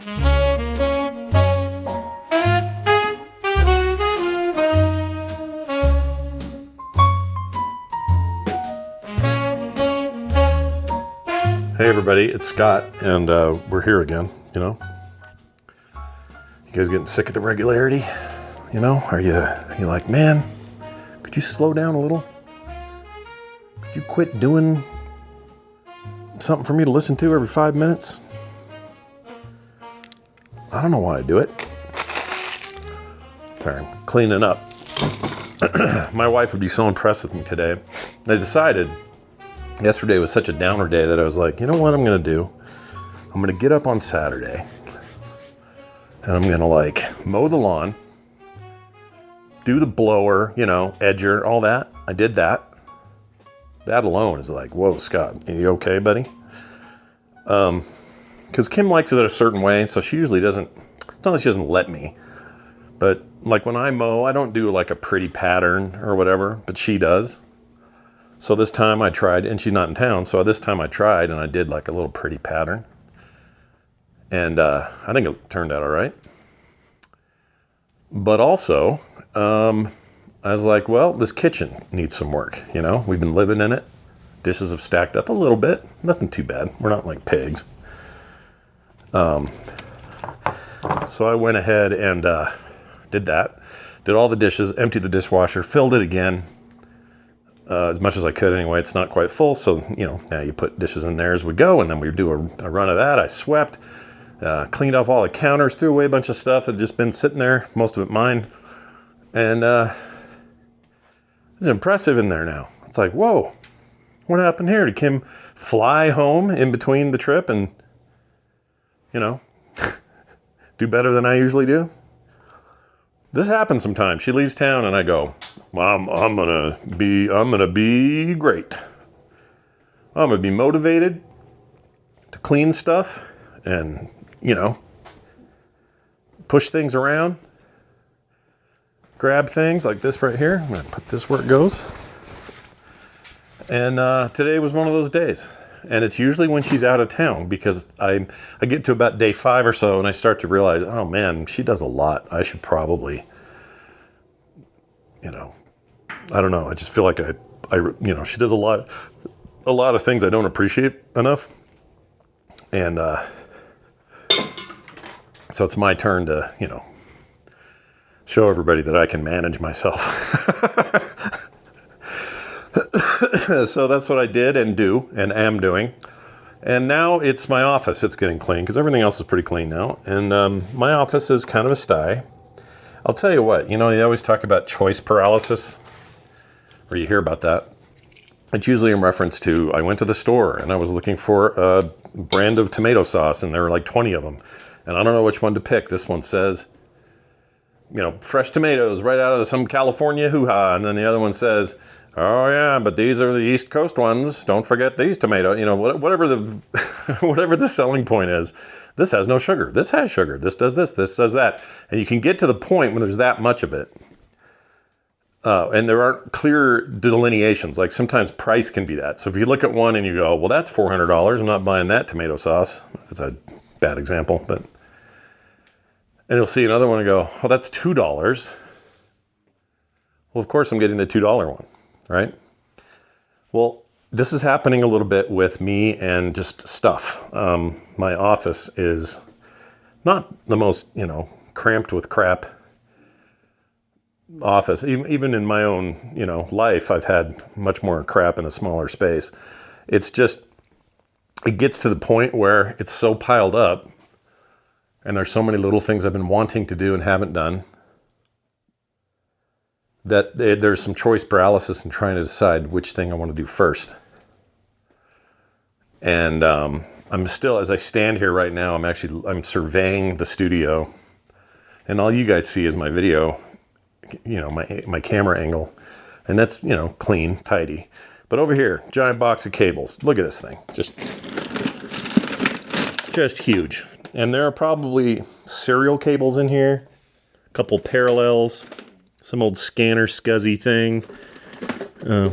Hey everybody, it's Scott, and we're here again, you know. You guys getting sick of the regularity? You know, are you like, man, could you slow down a little? Could you quit doing something for me to listen to every 5 minutes? I don't know why I do it. Sorry, I'm cleaning up. My wife would be so impressed with me today. I decided yesterday was such a downer day that I was like, you know what I'm going to do? I'm going to get up on Saturday and I'm going to like mow the lawn, do the blower, you know, edger, all that. I did that. That alone is like, whoa, Scott, are you okay, buddy? Because Kim likes it a certain way, so she usually doesn't, it's not that she doesn't let me, but like when I mow, I don't do like a pretty pattern or whatever, but she does. So this time I tried, and she's not in town, so this time I tried and I did like a little pretty pattern. And I think it turned out all right. But also, I was like, well, this kitchen needs some work, you know? We've been living in it. Dishes have stacked up a little bit. Nothing too bad. We're not like pigs. So I went ahead and did that. Did all the dishes, emptied the dishwasher, filled it again. As much as I could anyway. It's not quite full, so you know, now you put dishes in there as we go, and then we do a run of that. I swept, cleaned off all the counters, threw away a bunch of stuff that had just been sitting there, most of it mine, and it's impressive in there now. It's like, whoa, what happened here? Did Kim fly home in between the trip and, you know, do better than I usually do? This happens sometimes. She leaves town and I go, well, I'm gonna be great. I'm gonna be motivated to clean stuff and, you know, push things around, grab things like this right here. I'm gonna put this where it goes. And today was one of those days. And it's usually when she's out of town, because I get to about day 5 or so and I start to realize, oh man, she does a lot. I should probably, you know, I don't know. I just feel like I you know, she does a lot of things I don't appreciate enough. And so it's my turn to, you know, show everybody that I can manage myself. So that's what I did and do and am doing. And now it's my office. It's getting clean because everything else is pretty clean now. And my office is kind of a sty. I'll tell you what, you know, you always talk about choice paralysis, or you hear about that. It's usually in reference to, I went to the store and I was looking for a brand of tomato sauce and there were like 20 of them. And I don't know which one to pick. This one says, you know, fresh tomatoes right out of some California hoo-ha. And then the other one says, oh yeah, but these are the East Coast ones. Don't forget these tomatoes. You know, whatever the whatever the selling point is. This has no sugar. This has sugar. This does this. This does that. And you can get to the point when there's that much of it. And there aren't clear delineations. Like sometimes price can be that. So if you look at one and you go, well, that's $400. I'm not buying that tomato sauce. That's a bad example, but. And you'll see another one and go, oh, that's $2. Well, of course I'm getting the $2 one, right? Well, this is happening a little bit with me and just stuff. My office is not the most, you know, cramped with crap office. Even in my own, you know, life, I've had much more crap in a smaller space. It's just, it gets to the point where it's so piled up and there's so many little things I've been wanting to do and haven't done that there's some choice paralysis in trying to decide which thing I want to do first. And I'm still, as I stand here right now, I'm surveying the studio, and all you guys see is my video, you know, my camera angle, and that's, you know, clean, tidy. But over here, giant box of cables. Look at this thing, just huge. And there are probably serial cables in here, a couple parallels, some old scanner scuzzy thing.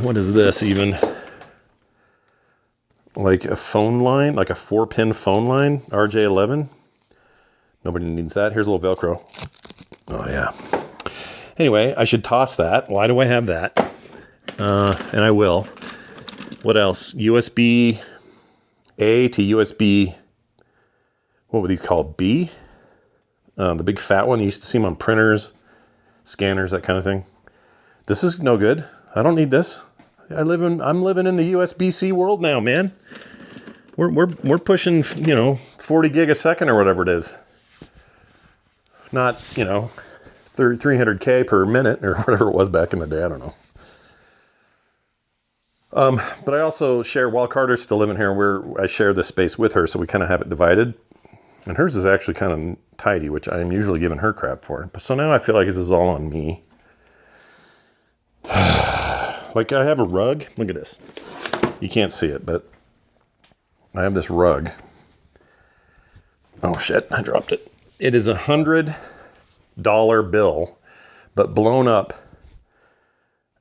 What is this even? Like a phone line, like a 4-pin phone line, RJ11. Nobody needs that. Here's a little Velcro. Oh, yeah. Anyway, I should toss that. Why do I have that? And I will. What else? USB A to USB, what were these called? B? The big fat one. You used to see them on printers, scanners, that kind of thing. This is no good. I don't need this. I'm living in the USB-C world now, man. We're pushing, 40 gig a second or whatever it is. Not, 300K per minute or whatever it was back in the day. I don't know. But I also share, while Carter's still living here, I share this space with her, so we kind of have it divided. And hers is actually kind of tidy, which I'm usually giving her crap for. So now I feel like this is all on me. Like I have a rug. Look at this. You can't see it, but I have this rug. Oh shit, I dropped it. It is $100 bill, but blown up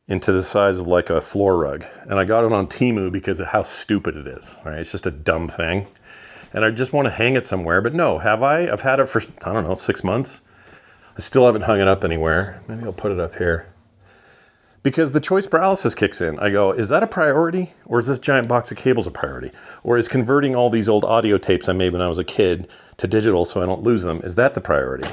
into the size of like a floor rug. And I got it on Temu because of how stupid it is. Right? It's just a dumb thing. And I just want to hang it somewhere. But no, have I? I've had it for, 6 months. I still haven't hung it up anywhere. Maybe I'll put it up here. Because the choice paralysis kicks in. I go, is that a priority? Or is this giant box of cables a priority? Or is converting all these old audio tapes I made when I was a kid to digital so I don't lose them, is that the priority?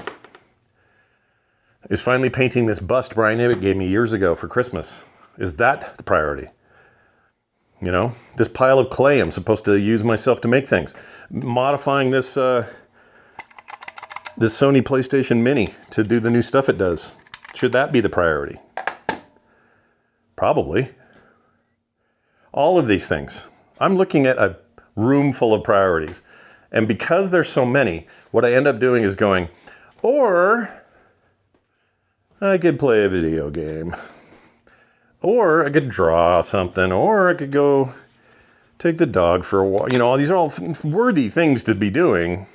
Is finally painting this bust Brian Ibbett gave me years ago for Christmas, is that the priority? This pile of clay I'm supposed to use myself to make things. Modifying this Sony PlayStation Mini to do the new stuff it does. Should that be the priority? Probably. All of these things. I'm looking at a room full of priorities. And because there's so many, what I end up doing is going, or I could play a video game. Or I could draw something. Or I could go take the dog for a walk. These are all worthy things to be doing.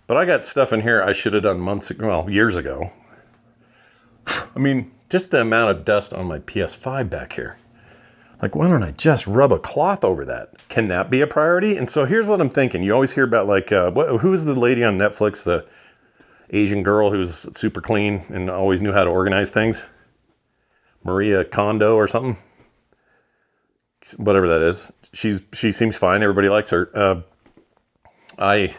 But I got stuff in here I should have done years ago. I mean, just the amount of dust on my PS5 back here. Like, why don't I just rub a cloth over that? Can that be a priority? And so here's what I'm thinking. You always hear about, like, who's the lady on Netflix, the Asian girl who's super clean and always knew how to organize things? Maria Kondo or something? Whatever that is. She seems fine. Everybody likes her. I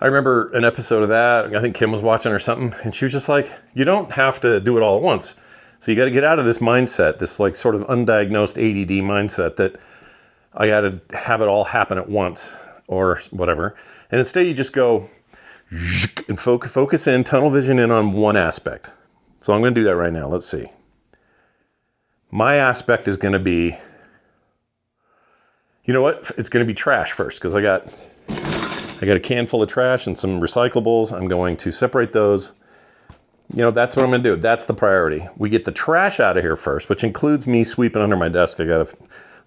remember an episode of that. I think Kim was watching or something. And she was just like, you don't have to do it all at once. So you got to get out of this mindset, this like sort of undiagnosed ADD mindset that I got to have it all happen at once or whatever. And instead you just go and focus in, tunnel vision in on one aspect. So I'm going to do that right now. Let's see. My aspect is going to be, you know what? It's going to be trash first because I got a can full of trash and some recyclables. I'm going to separate those. That's what I'm going to do. That's the priority. We get the trash out of here first, which includes me sweeping under my desk. Looks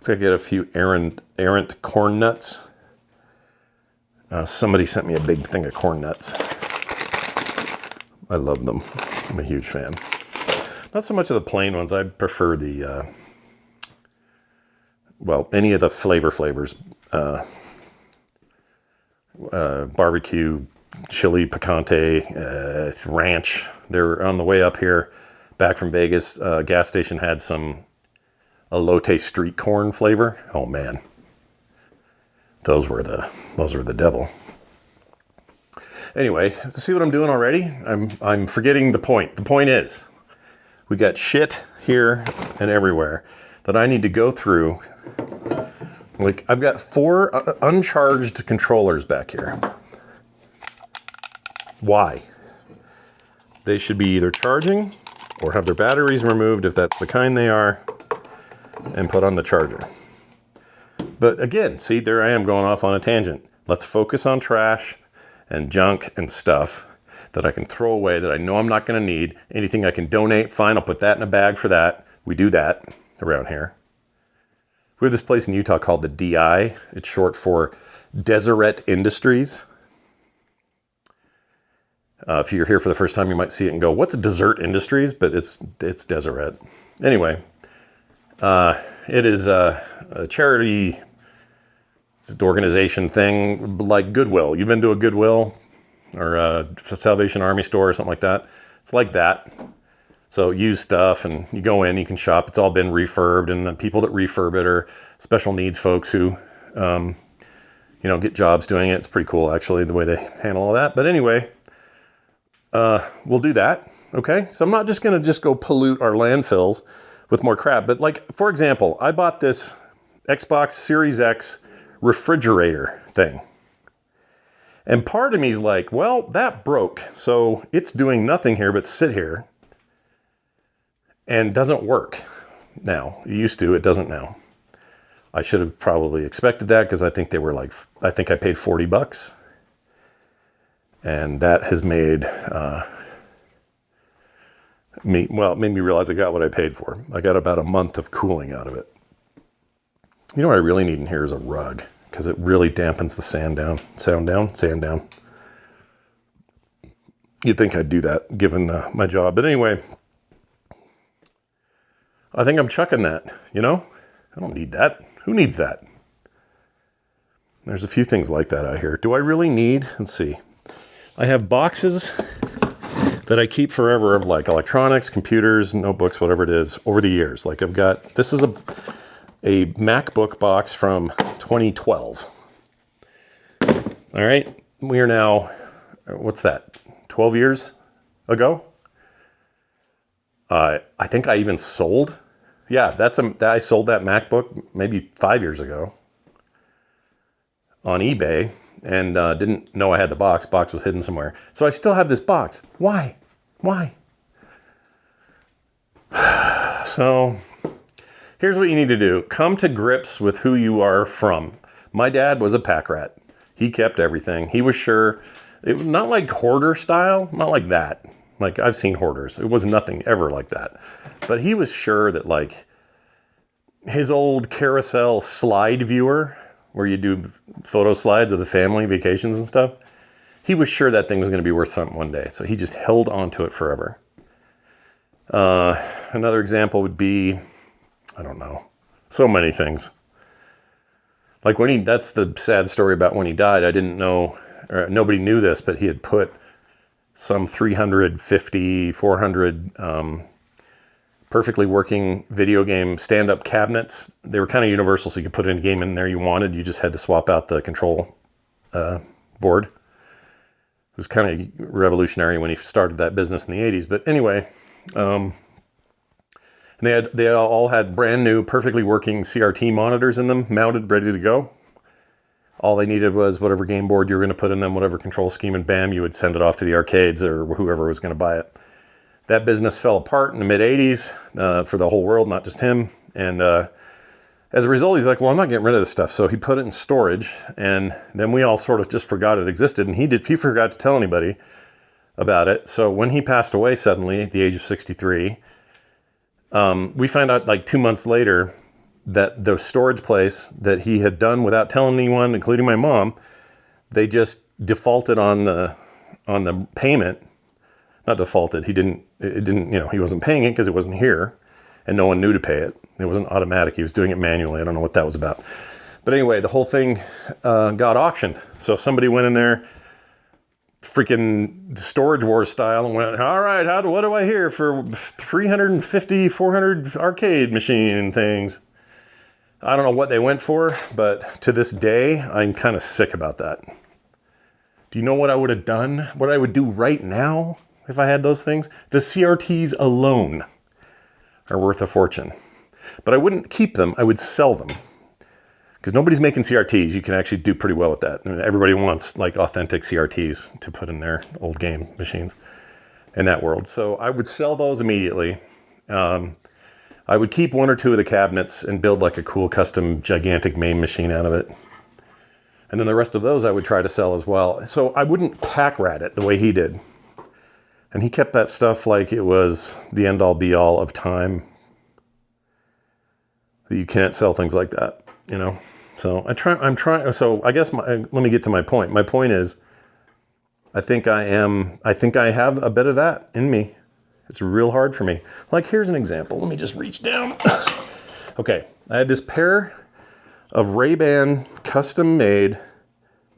like I got a few errant corn nuts. Somebody sent me a big thing of corn nuts. I love them. I'm a huge fan. Not so much of the plain ones. I prefer the, any of the flavors. Barbecue, chili, picante, ranch. They're on the way up here, back from Vegas. Gas station had some elote street corn flavor. Oh man, those were the devil. Anyway, see what I'm doing already? I'm forgetting the point. The point is, we got shit here and everywhere that I need to go through. Like, I've got 4 uncharged controllers back here. Why? They should be either charging or have their batteries removed if that's the kind they are, and put on the charger. But again, see, there I am going off on a tangent. Let's focus on trash and junk and stuff that I can throw away that I know I'm not going to need. Anything I can donate, fine, I'll put that in a bag for that. We do that around here. We have this place in Utah called the DI. It's short for Deseret Industries. If you're here for the first time, you might see it and go, what's Desert Industries? But it's Deseret. Anyway, it is a charity organization thing like Goodwill. You've been to a Goodwill? or a Salvation Army store or something like that. It's like that. So used stuff, and you go in, you can shop. It's all been refurbed, and the people that refurb it are special needs folks who, get jobs doing it. It's pretty cool, actually, the way they handle all that. But anyway, we'll do that. Okay, so I'm not just going to just go pollute our landfills with more crap. But like, for example, I bought this Xbox Series X refrigerator thing. And part of me is like, well, that broke. So it's doing nothing here but sit here and doesn't work now. It used to, it doesn't now. I should have probably expected that because I think they were like, I think I paid $40. And that has made made me realize I got what I paid for. I got about a month of cooling out of it. You know what I really need in here is a rug, because it really dampens the sand down. You'd think I'd do that given my job. But anyway, I think I'm chucking that, I don't need that. Who needs that? There's a few things like that out here. Do I really need, let's see. I have boxes that I keep forever of like electronics, computers, notebooks, whatever it is, over the years. Like I've got, this is a MacBook box from 2012. All right. We are now, what's that? 12 years ago? I think I even sold. Yeah, I sold that MacBook maybe 5 years ago on eBay and didn't know I had the box. Box was hidden somewhere. So I still have this box. Why? So here's what you need to do. Come to grips with who you are from. My dad was a pack rat. He kept everything. He was sure, it was not like hoarder style, not like that. Like I've seen hoarders. It was nothing ever like that. But he was sure that like his old carousel slide viewer, where you do photo slides of the family vacations and stuff, he was sure that thing was going to be worth something one day. So he just held on to it forever. Another example would be, I don't know, so many things. Like that's the sad story about when he died. I didn't know, or nobody knew this, but he had put some 350, 400 perfectly working video game stand-up cabinets. They were kind of universal, so you could put any game in there you wanted. You just had to swap out the control board. It was kind of revolutionary when he started that business in the 80s. But anyway, and they all had brand new, perfectly working CRT monitors in them, mounted, ready to go. All they needed was whatever game board you were going to put in them, whatever control scheme, and bam, you would send it off to the arcades or whoever was going to buy it. That business fell apart in the mid-'80s for the whole world, not just him. And as a result, he's like, well, I'm not getting rid of this stuff. So he put it in storage, and then we all sort of just forgot it existed. And he forgot to tell anybody about it. So when he passed away suddenly at the age of 63, we found out like 2 months later that the storage place that he had done without telling anyone, including my mom, they just defaulted on the payment. Not defaulted. He wasn't paying it because it wasn't here and no one knew to pay it. It wasn't automatic. He was doing it manually. I don't know what that was about. But anyway, the whole thing got auctioned. So somebody went in there, freaking Storage Wars style, and went, all right, what do I hear for 350, 400 arcade machine things? I don't know what they went for, but to this day, I'm kind of sick about that. Do you know what I would have done? What I would do right now if I had those things? The CRTs alone are worth a fortune. But I wouldn't keep them. I would sell them. Because nobody's making CRTs. You can actually do pretty well with that. I mean, everybody wants like authentic CRTs to put in their old game machines in that world. So I would sell those immediately. I would keep one or two of the cabinets and build like a cool custom gigantic MAME machine out of it. And then the rest of those I would try to sell as well. So I wouldn't pack rat it the way he did. And he kept that stuff like it was the end all be all of time. You can't sell things like that, So I'm trying. So I guess let me get to my point. My point is, I think I have a bit of that in me. It's real hard for me. Like, here's an example. Let me just reach down. Okay. I had this pair of Ray-Ban custom made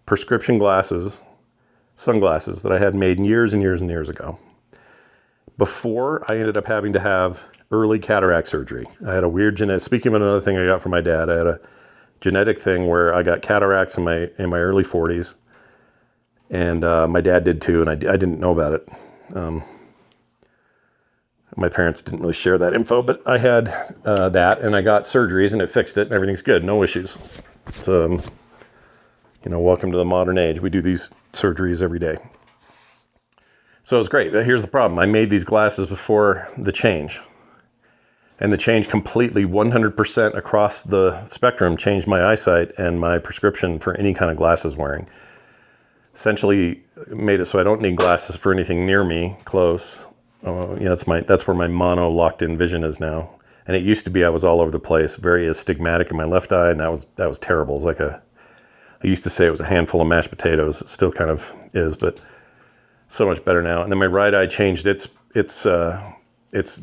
prescription glasses, sunglasses that I had made years and years and years ago. Before I ended up having to have early cataract surgery. I had a weird genetic, speaking of another thing I got from my dad, I had a genetic thing where I got cataracts in my early 40s. And my dad did too, and I didn't know about it. My parents didn't really share that info, but I had that, and I got surgeries, and it fixed it, and everything's good, no issues. It's, welcome to the modern age. We do these surgeries every day. So it was great. But here's the problem. I made these glasses before the change. And the change completely, 100% across the spectrum, changed my eyesight and my prescription for any kind of glasses wearing. Essentially made it so I don't need glasses for anything near me, close. That's where my mono locked-in vision is now. And it used to be I was all over the place, very astigmatic in my left eye, and that was terrible. It was like I used to say it was a handful of mashed potatoes. It still kind of is, but so much better now. And then my right eye changed its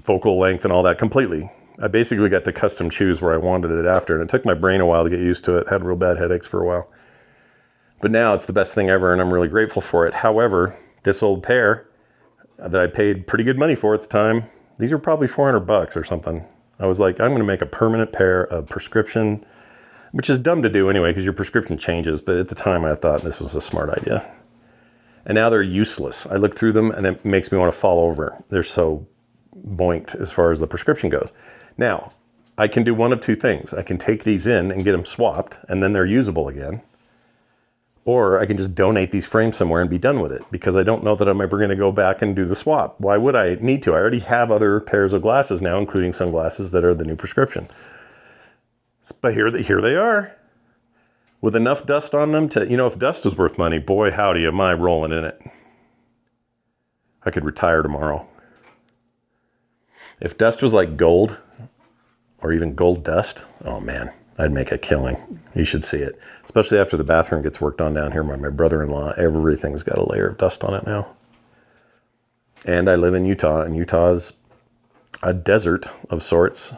focal length and all that completely. I basically got to custom choose where I wanted it after, and it took my brain a while to get used to it. I had real bad headaches for a while. But now it's the best thing ever, and I'm really grateful for it. However, this old pair that I paid pretty good money for at the time, these are probably $400 or something. I was like, I'm going to make a permanent pair of prescription, which is dumb to do anyway, because your prescription changes. But at the time, I thought this was a smart idea. And now they're useless. I look through them, and it makes me want to fall over. They're so boinked as far as the prescription goes. Now, I can do one of two things. I can take these in and get them swapped, and then they're usable again. Or I can just donate these frames somewhere and be done with it, because I don't know that I'm ever going to go back and do the swap. Why would I need to? I already have other pairs of glasses now, including sunglasses that are the new prescription. But here they are, with enough dust on them to, if dust is worth money, boy, howdy am I rolling in it. I could retire tomorrow. If dust was like gold, or even gold dust, oh man, I'd make a killing. You should see it. Especially after the bathroom gets worked on down here by my brother-in-law. Everything's got a layer of dust on it now. And I live in Utah, and Utah's a desert of sorts.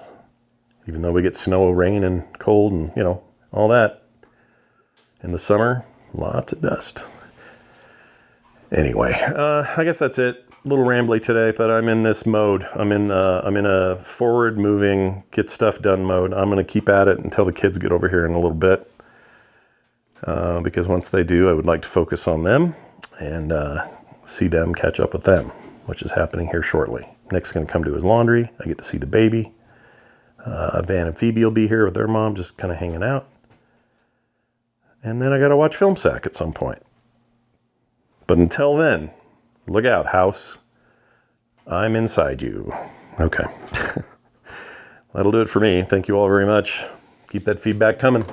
Even though we get snow, rain, and cold, and, all that. In the summer, lots of dust. Anyway, I guess that's it. A little rambly today, but I'm in this mode. I'm in a forward-moving, get stuff done mode. I'm going to keep at it until the kids get over here in a little bit. Because once they do, I would like to focus on them and see them catch up with them, which is happening here shortly. Nick's going to come do his laundry. I get to see the baby. Van and Phoebe will be here with their mom, just kind of hanging out. And then I got to watch Film Sack at some point. But until then, look out, house. I'm inside you. Okay. That'll do it for me. Thank you all very much. Keep that feedback coming.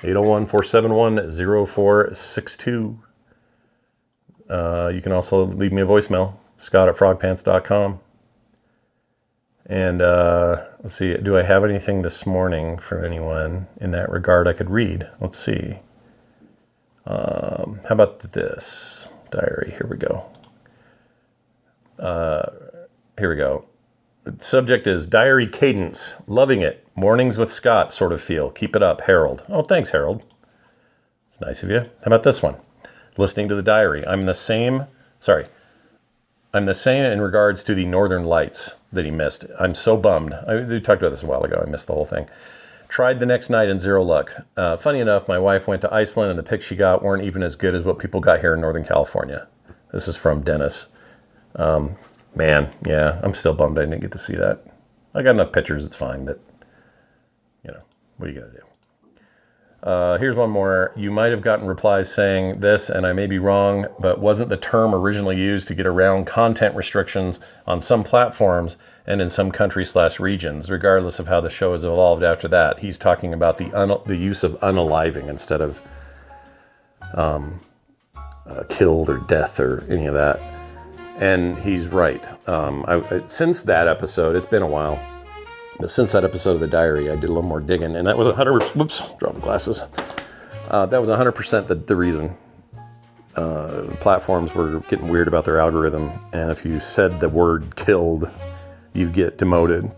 801-471-0462. You can also leave me a voicemail, scott@frogpants.com. And let's see, do I have anything this morning for anyone in that regard I could read? Let's see. How about this diary? Here we go. The subject is diary cadence. Loving it. Mornings with Scott sort of feel. Keep it up, Harold. Oh, thanks, Harold. It's nice of you. How about this one? Listening to the diary. I'm the same in regards to the Northern Lights that he missed. I'm so bummed. We talked about this a while ago. I missed the whole thing. Tried the next night and zero luck. Funny enough, my wife went to Iceland and the pics she got weren't even as good as what people got here in Northern California. This is from Dennis. Man, yeah, I'm still bummed I didn't get to see that. I got enough pictures, it's fine, but, what are you going to do? Here's one more. You might have gotten replies saying this, and I may be wrong, but wasn't the term originally used to get around content restrictions on some platforms and in some countries/regions, regardless of how the show has evolved after that? He's talking about the use of unaliving instead of killed or death or any of that. And he's right. Since that episode, it's been a while, but since that episode of the diary, I did a little more digging, and that was 100%. Whoops, dropping glasses. That was 100% the reason. Platforms were getting weird about their algorithm, and if you said the word "killed," you'd get demoted.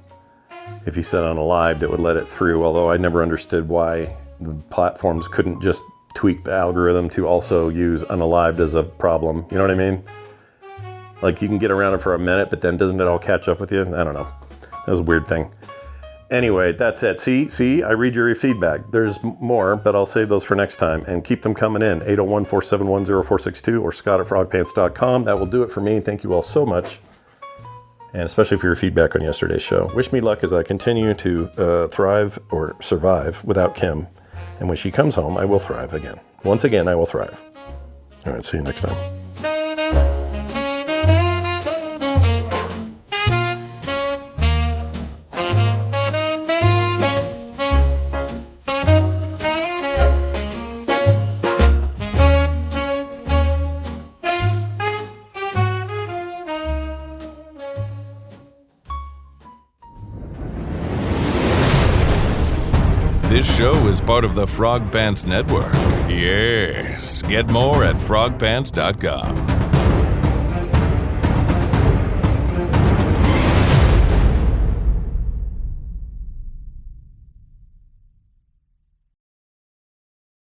If you said "unalived," it would let it through. Although I never understood why the platforms couldn't just tweak the algorithm to also use unalived as a problem. You know what I mean? Like you can get around it for a minute, but then doesn't it all catch up with you? I don't know. That was a weird thing. Anyway, that's it. See, I read your feedback. There's more, but I'll save those for next time. And keep them coming in. 801-471-0462 or scott@frogpants.com. That will do it for me. Thank you all so much. And especially for your feedback on yesterday's show. Wish me luck as I continue to thrive or survive without Kim. And when she comes home, I will thrive again. Once again, I will thrive. All right, see you next time. This show is part of the Frog Pants Network. Yes. Get more at frogpants.com.